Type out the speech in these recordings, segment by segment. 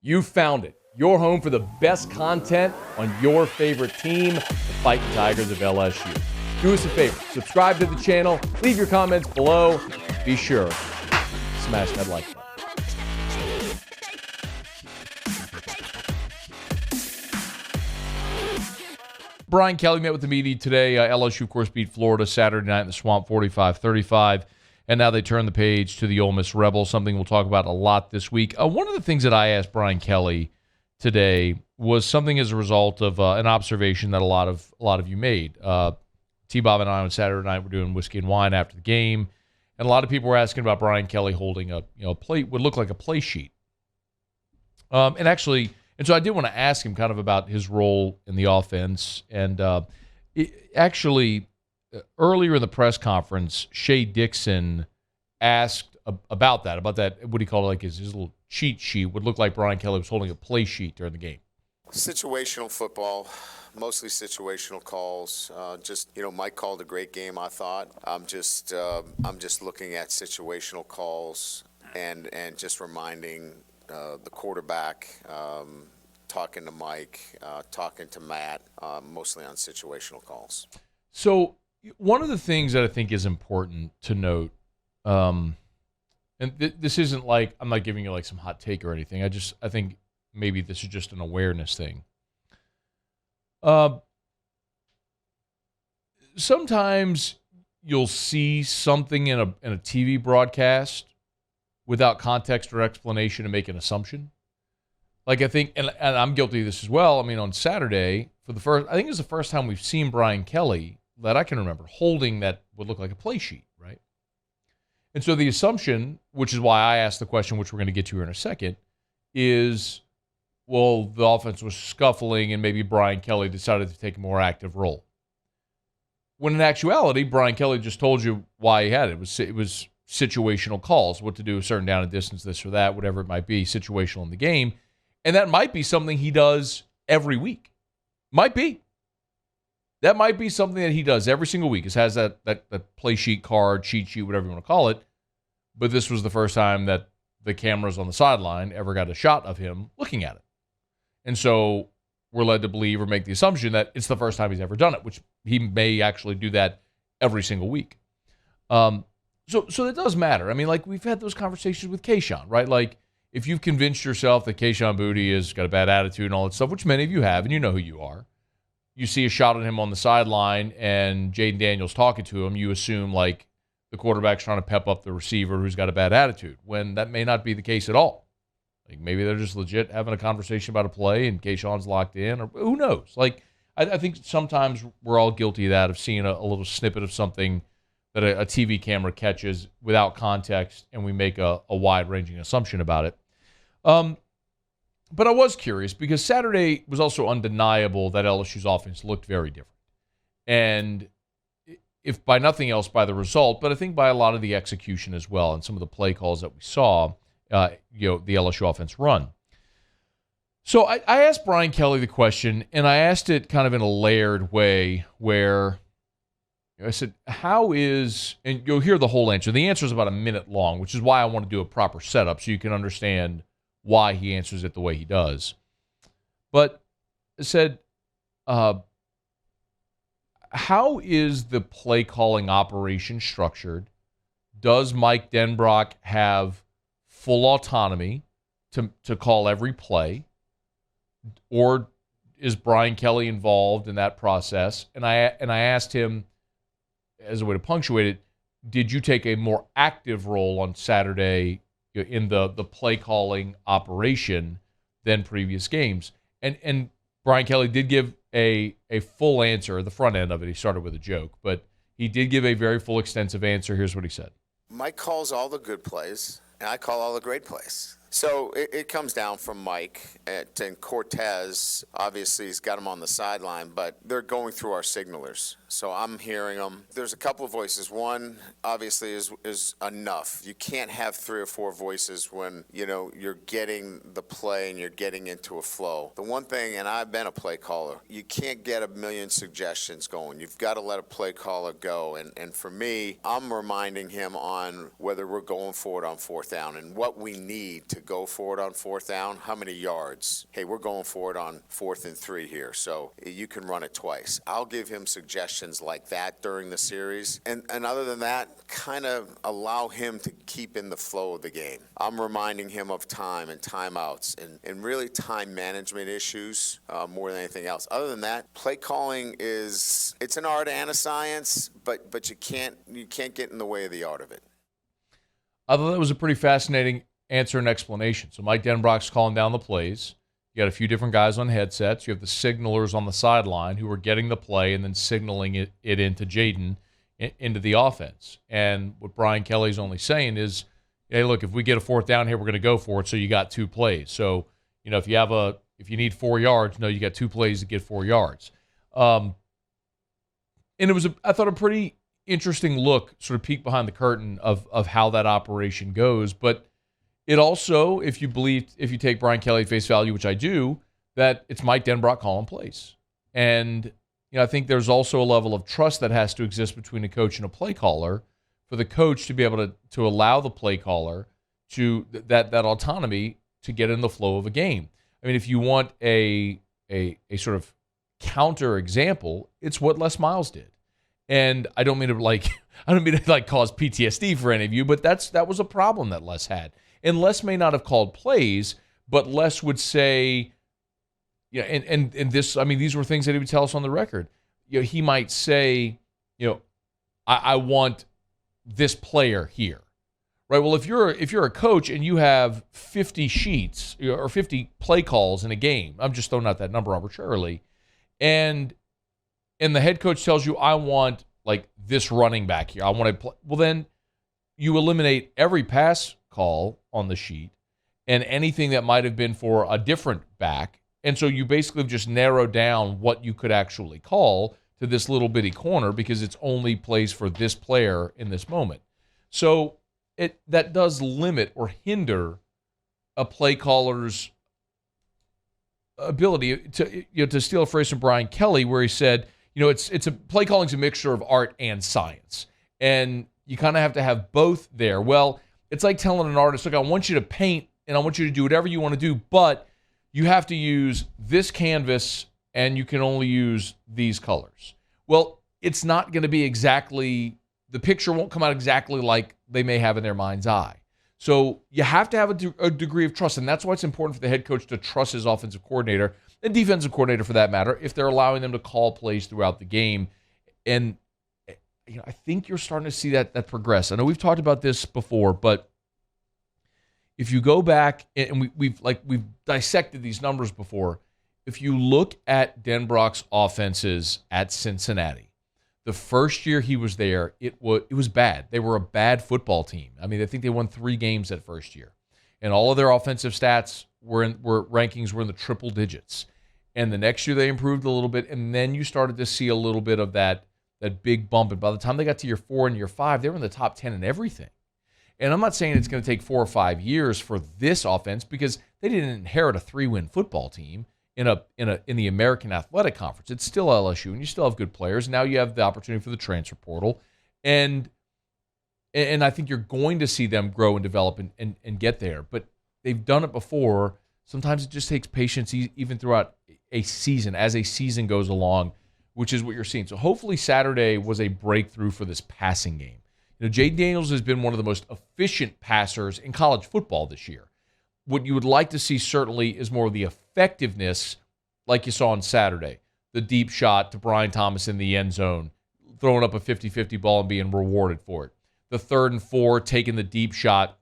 You found it. Your home for the best content on your favorite team, the Fighting Tigers of LSU. Do us a favor. Subscribe to the channel. Leave your comments below. Be sure to smash that like button. Brian Kelly met with the media today. LSU, of course, beat Florida Saturday night in the Swamp 45-35. And now they turn the page to the Ole Miss Rebels, something we'll talk about a lot this week. One of the things that I asked Brian Kelly today was something as a result of an observation that a lot of you made. T-Bob and I on Saturday night were doing whiskey and wine after the game, and a lot of people were asking about Brian Kelly holding a plate, would look like a play sheet. And so I did want to ask him kind of about his role in the offense. And earlier in the press conference, Shea Dixon asked about that, what he called like his little cheat sheet would look like Brian Kelly was holding a play sheet during the game. Situational football, mostly situational calls. Mike called a great game, I thought. I'm just looking at situational calls and just reminding the quarterback, talking to Mike, talking to Matt, mostly on situational calls. So one of the things that I think is important to note, and this isn't like I'm not giving you like some hot take or anything. I think maybe this is just an awareness thing. Sometimes you'll see something in a TV broadcast without context or explanation and make an assumption. Like I think, and I'm guilty of this as well. I mean, on Saturday, I think it was the first time we've seen Brian Kelly that I can remember holding that would look like a play sheet, right? And so the assumption, which is why I asked the question, which we're going to get to here in a second, is, well, the offense was scuffling and maybe Brian Kelly decided to take a more active role. When in actuality, Brian Kelly just told you why he had it. It was situational calls, what to do, a certain down and distance, this or that, whatever it might be, situational in the game. And that might be something he does every week. Might be. That might be something that he does every single week. It has that play sheet card, cheat sheet, whatever you want to call it. But this was the first time that the cameras on the sideline ever got a shot of him looking at it. And so we're led to believe or make the assumption that it's the first time he's ever done it, which he may actually do that every single week. So it does matter. I mean, like we've had those conversations with Keyshawn, right? Like if you've convinced yourself that Keyshawn Boutte has got a bad attitude and all that stuff, which many of you have, and you know who you are, you see a shot of him on the sideline and Jaden Daniels talking to him, you assume like the quarterback's trying to pep up the receiver who's got a bad attitude, when that may not be the case at all. Like maybe they're just legit having a conversation about a play and Keyshawn's locked in, or who knows? Like I think sometimes we're all guilty of that, of seeing a little snippet of something that a TV camera catches without context, and we make a wide-ranging assumption about it. But I was curious because Saturday was also undeniable that LSU's offense looked very different. And if by nothing else, by the result, but I think by a lot of the execution as well and some of the play calls that we saw, the LSU offense run. So I asked Brian Kelly the question, and I asked it kind of in a layered way where I said, how is, and you'll hear the whole answer. The answer is about a minute long, which is why I want to do a proper setup so you can understand why he answers it the way he does. But I said, how is the play calling operation structured? Does Mike Denbrock have full autonomy to call every play? Or is Brian Kelly involved in that process? And I asked him, as a way to punctuate it, did you take a more active role on Saturday in the play calling operation than previous games? And Brian Kelly did give a full answer. The front end of it, he started with a joke, but he did give a very full, extensive answer. Here's what he said. Mike calls all the good plays, and I call all the great plays. So it comes down from Mike, and Cortez, obviously, he's got him on the sideline, but they're going through our signalers. So I'm hearing them. There's a couple of voices. One, obviously, is enough. You can't have 3 or 4 voices when, you're getting the play and you're getting into a flow. The one thing, and I've been a play caller, you can't get a million suggestions going. You've got to let a play caller go. And for me, I'm reminding him on whether we're going forward on 4th down and what we need to to go for it on 4th down, how many yards? Hey, we're going for it on 4th and 3 here, so you can run it twice. I'll give him suggestions like that during the series. And other than that, kind of allow him to keep in the flow of the game. I'm reminding him of time and timeouts and really time management issues more than anything else. Other than that, play calling it's an art and a science, but you can't get in the way of the art of it. I thought that was a pretty fascinating answer and explanation. So Mike Denbrock's calling down the plays. You got a few different guys on headsets. You have the signalers on the sideline who are getting the play and then signaling it into Jaden into the offense. And what Brian Kelly's only saying is, hey, look, if we get a 4th down here, we're going to go for it. So you got 2 plays. So, if you need 4 yards, no, you got 2 plays to get 4 yards. And it was, I thought, a pretty interesting look, sort of peek behind the curtain of how that operation goes. But it also, if you take Brian Kelly at face value, which I do, that it's Mike Denbrock calling plays. And, I think there's also a level of trust that has to exist between a coach and a play caller for the coach to be able to allow the play caller to that autonomy to get in the flow of a game. I mean, if you want a sort of counter example, it's what Les Miles did. And I don't mean to cause PTSD for any of you, but that was a problem that Les had. And Les may not have called plays, but Les would say, and this, I mean, these were things that he would tell us on the record. He might say, I want this player here. Right. Well, if you're a coach and you have 50 sheets or 50 play calls in a game, I'm just throwing out that number arbitrarily, and the head coach tells you, I want like this running back here. I want to play. Well, then you eliminate every pass call on the sheet and anything that might have been for a different back. And so you basically just narrow down what you could actually call to this little bitty corner because it's only plays for this player in this moment. So that does limit or hinder a play caller's ability to steal a phrase from Brian Kelly, where he said, it's a play calling's a mixture of art and science, and you kind of have to have both there. Well, it's like telling an artist, look, I want you to paint and I want you to do whatever you want to do, but you have to use this canvas and you can only use these colors. Well, it's not going to be exactly, the picture won't come out exactly like they may have in their mind's eye. So you have to have a degree of trust, and that's why it's important for the head coach to trust his offensive coordinator and defensive coordinator for that matter, if they're allowing them to call plays throughout the game. And I think you're starting to see that progress. I know we've talked about this before, but if you go back and we've dissected these numbers before, if you look at Denbrock's offenses at Cincinnati, the first year he was there, it was bad. They were a bad football team. I mean, I think they won 3 games that first year, and all of their offensive stats rankings were in the triple digits. And the next year they improved a little bit, and then you started to see a little bit of that big bump. And by the time they got to year 4 and year 5, they were in the top 10 in everything. And I'm not saying it's going to take 4 or 5 years for this offense, because they didn't inherit a 3-win football team in the American Athletic Conference. It's still LSU, and you still have good players. Now you have the opportunity for the transfer portal, and I think you're going to see them grow and develop and get there. But they've done it before. Sometimes it just takes patience, even throughout a season, as a season goes along, which is what you're seeing. So hopefully Saturday was a breakthrough for this passing game. Jay Daniels has been one of the most efficient passers in college football this year. What you would like to see certainly is more of the effectiveness like you saw on Saturday. The deep shot to Brian Thomas in the end zone, throwing up a 50-50 ball and being rewarded for it. The 3rd and 4, taking the deep shot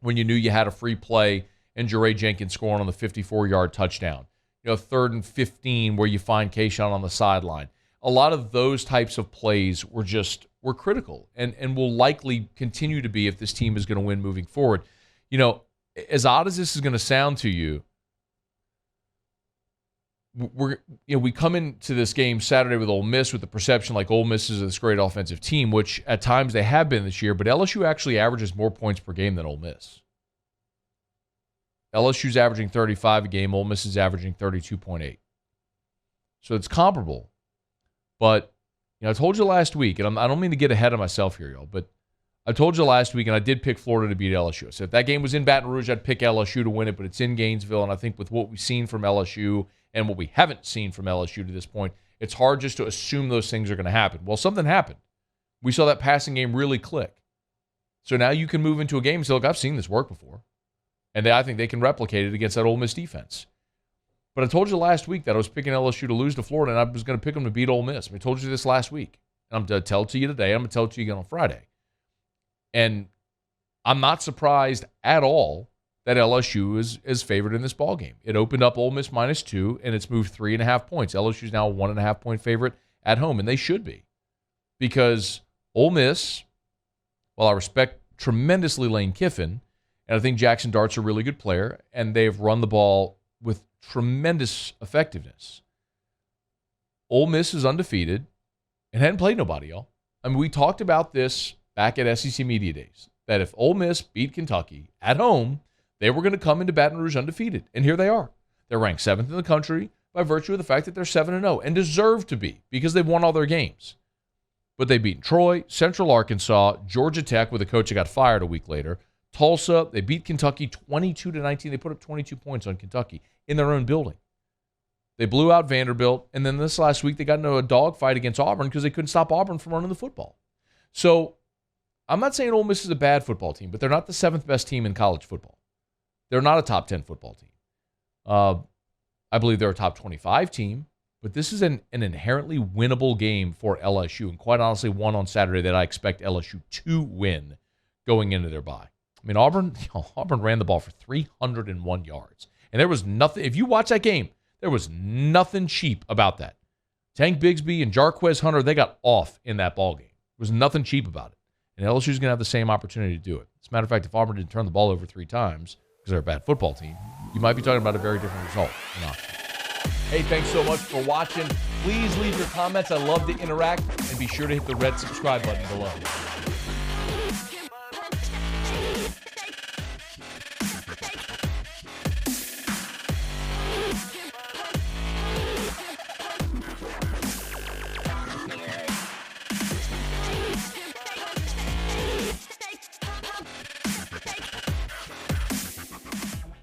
when you knew you had a free play, and Jeray Jenkins scoring on the 54-yard touchdown. 3rd and 15 where you find Kayshawn on the sideline. A lot of those types of plays were critical and will likely continue to be if this team is going to win moving forward. As odd as this is going to sound to you, we come into this game Saturday with Ole Miss with the perception like Ole Miss is this great offensive team, which at times they have been this year, but LSU actually averages more points per game than Ole Miss. LSU's averaging 35 a game. Ole Miss is averaging 32.8. So it's comparable. But I told you last week, and I don't mean to get ahead of myself here, y'all, but I told you last week, and I did pick Florida to beat LSU. I said if that game was in Baton Rouge, I'd pick LSU to win it, but it's in Gainesville, and I think with what we've seen from LSU and what we haven't seen from LSU to this point, it's hard just to assume those things are going to happen. Well, something happened. We saw that passing game really click. So now you can move into a game and say, look, I've seen this work before. And I think they can replicate it against that Ole Miss defense. But I told you last week that I was picking LSU to lose to Florida, and I was going to pick them to beat Ole Miss. I told you this last week. And I'm going to tell it to you today. I'm going to tell it to you again on Friday. And I'm not surprised at all that LSU is favored in this ballgame. It opened up Ole Miss -2, and it's moved 3.5 points. LSU's now a 1.5-point favorite at home, and they should be. Because Ole Miss, while I respect tremendously Lane Kiffin, and I think Jackson Dart's a really good player, and they've run the ball with tremendous effectiveness. Ole Miss is undefeated and hadn't played nobody, y'all. I mean, we talked about this back at SEC Media Days, that if Ole Miss beat Kentucky at home, they were going to come into Baton Rouge undefeated. And here they are. They're ranked 7th in the country by virtue of the fact that they're 7-0 and deserve to be because they've won all their games. But they beat Troy, Central Arkansas, Georgia Tech with a coach that got fired a week later, Tulsa. They beat Kentucky 22-19. They put up 22 points on Kentucky in their own building. They blew out Vanderbilt, and then this last week they got into a dogfight against Auburn because they couldn't stop Auburn from running the football. So I'm not saying Ole Miss is a bad football team, but they're not the 7th best team in college football. They're not a top 10 football team. I believe they're a top 25 team, but this is an inherently winnable game for LSU, and quite honestly, one on Saturday that I expect LSU to win going into their bye. I mean, Auburn ran the ball for 301 yards. And there was nothing, if you watch that game, there was nothing cheap about that. Tank Bigsby and Jarquez Hunter, they got off in that ball game. There was nothing cheap about it. And LSU's going to have the same opportunity to do it. As a matter of fact, if Auburn didn't turn the ball over 3 times because they're a bad football team, you might be talking about a very different result. Hey, thanks so much for watching. Please leave your comments. I love to interact. And be sure to hit the red subscribe button below.